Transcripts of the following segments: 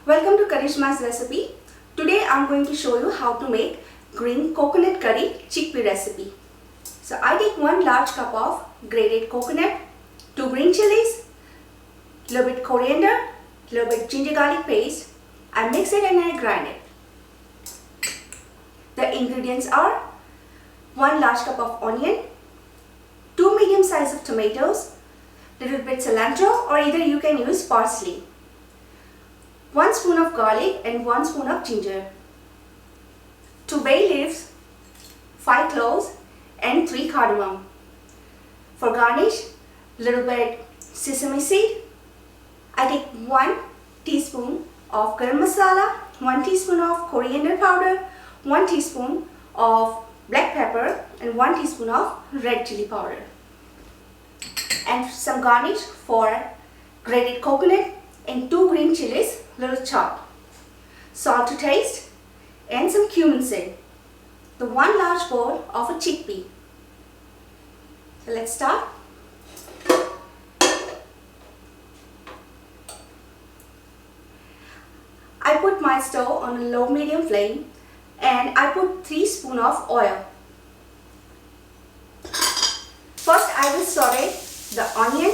Welcome to Karishma's recipe. Today I'm going to show you how to make green coconut curry chickpea recipe. So I take 1 large cup of grated coconut, 2 green chilies, little bit coriander, little bit ginger garlic paste. I mix it and I grind it. The ingredients are 1 large cup of onion, 2 medium size of tomatoes, little bit cilantro, or either you can use parsley. 1 spoon of garlic and 1 spoon of ginger, 2 bay leaves, 5 cloves and 3 cardamom. For garnish, little bit sesame seed. I take 1 teaspoon of garam masala, 1 teaspoon of coriander powder, 1 teaspoon of black pepper and 1 teaspoon of red chili powder. And some garnish for grated coconut and 2 green chilies, little chopped. Salt to taste and some cumin seed. The 1 large bowl of a chickpea. So let's start. I put my stove on a low medium flame and I put 3 spoons of oil. First I will saute the onion.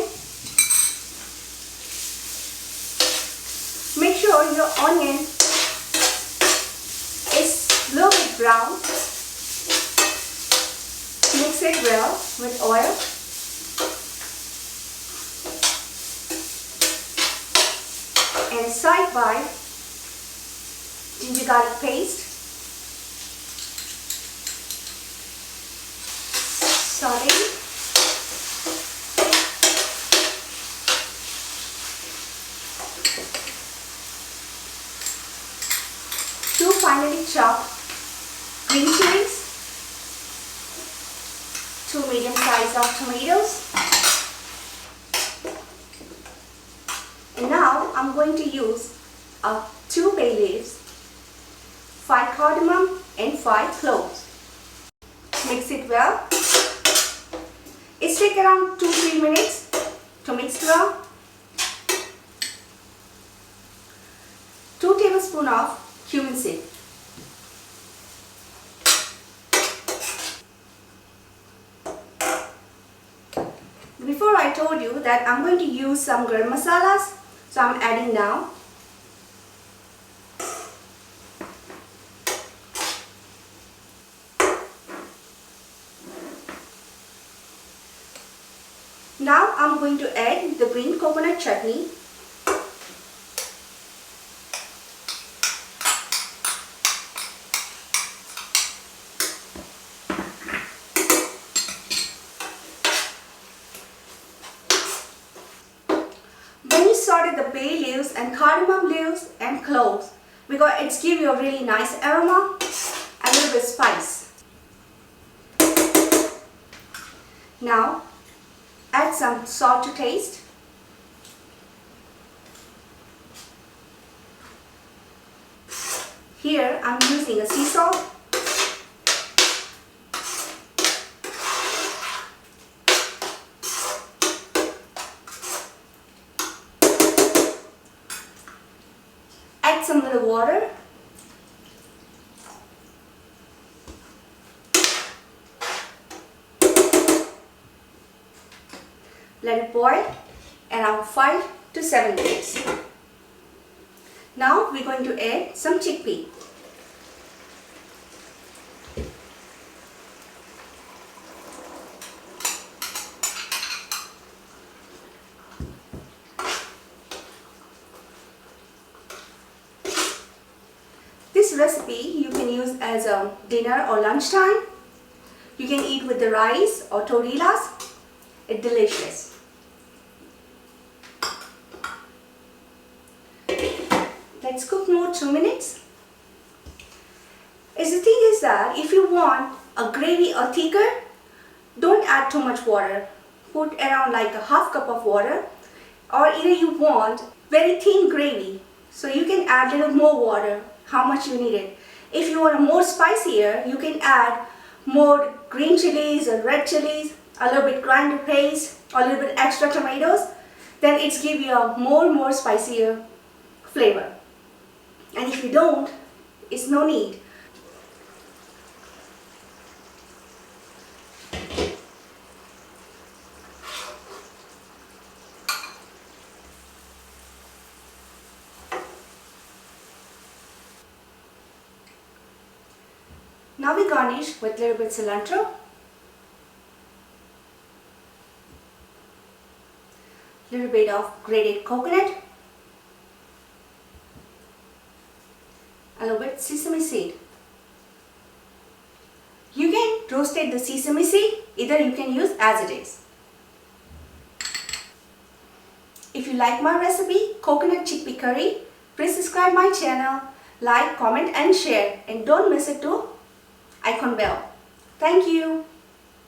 Make sure your onion is a little bit brown. Mix it well with oil. And side by ginger garlic paste. Saute. Finely chopped green chilies, 2 medium size of tomatoes, and now I'm going to use 2 bay leaves, 5 cardamom and 5 cloves. Mix it well. It takes around 2-3 minutes to mix well. 2 tablespoons of cumin seed. Before I told you that I'm going to use some garam masalas, so I'm adding now. Now I'm going to add the green coconut chutney. Saute the bay leaves and cardamom leaves and cloves because it's give you a really nice aroma and a little bit spice. Now add some salt to taste. Here I'm using a sea salt. Add some little water. Let it boil around 5 to 7 minutes. Now we're going to add some chickpea. This recipe you can use as a dinner or lunchtime. You can eat with the rice or tortillas. It's delicious. Let's cook more 2 minutes. The thing is that if you want a gravy or thicker, don't add too much water. Put around like a half cup of water, or either you want very thin gravy, so you can add a little more water. How much you need it. If you want a more spicier, you can add more green chilies or red chilies, a little bit grinder paste, or a little bit extra tomatoes. Then it's give you a more spicier flavor. And if you don't, it's no need. Now we garnish with little bit cilantro, little bit of grated coconut, a little bit sesame seed. You can roast the sesame seed, either you can use as it is. If you like my recipe, coconut chickpea curry, please subscribe my channel, like, comment and share, and don't miss it to icon bell. Thank you.